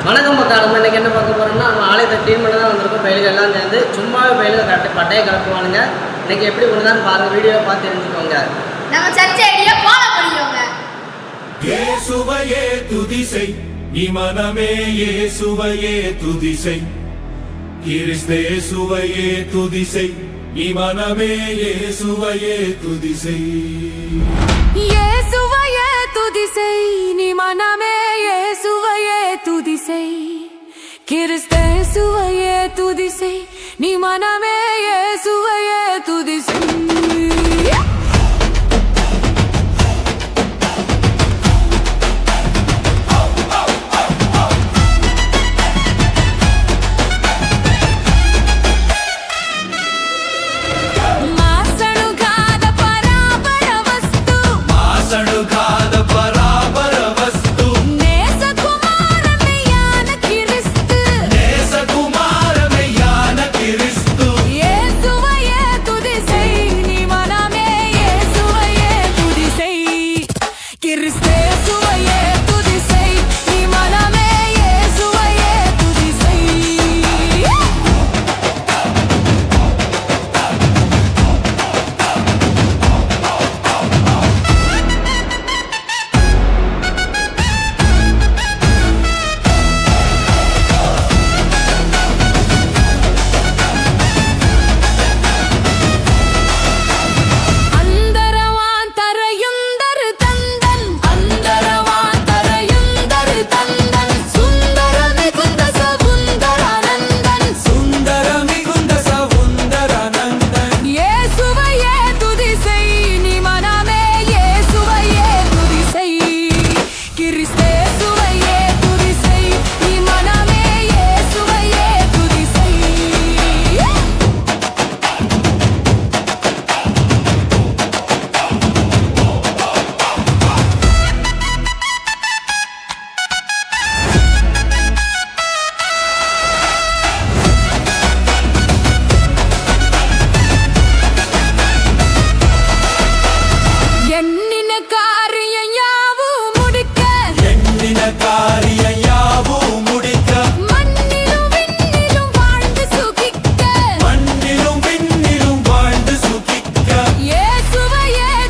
வணக்கம் மக்கள். நம்ம இன்றைக்கி என்ன பார்க்க போகிறோம்னா, நம்ம ஆலயத்தை க்ளீன் பண்ண தான் வந்திருக்கோம். பயில்கள் எல்லாம் சேர்ந்து சும்மாவே பயில்கள் கரெக்டாக பட்டையை கிளப்புவானுங்க. இன்றைக்கி எப்படி பண்ணுதான்னு பாருங்கள், வீடியோவை பார்த்து தெரிஞ்சுக்கோங்க. நம்ம சர்ச்சை ஐடியா ஃபாலோ பண்ணிக்கோங்க. இயேசுவையே துதி செய், நீ மனமே இயேசுவையே துதி செய். கிறிஸ்து இயேசுவையே துதி செய், நீ மனமே இயேசுவையே துதி செய். இயேசுவையே துதி செய், நீ மனமே இயேசுவையே துதி செய். கிறிஸ்து இயேசுவையே துதி செய், நீ மனமே இயேசுவையே துதி செய்.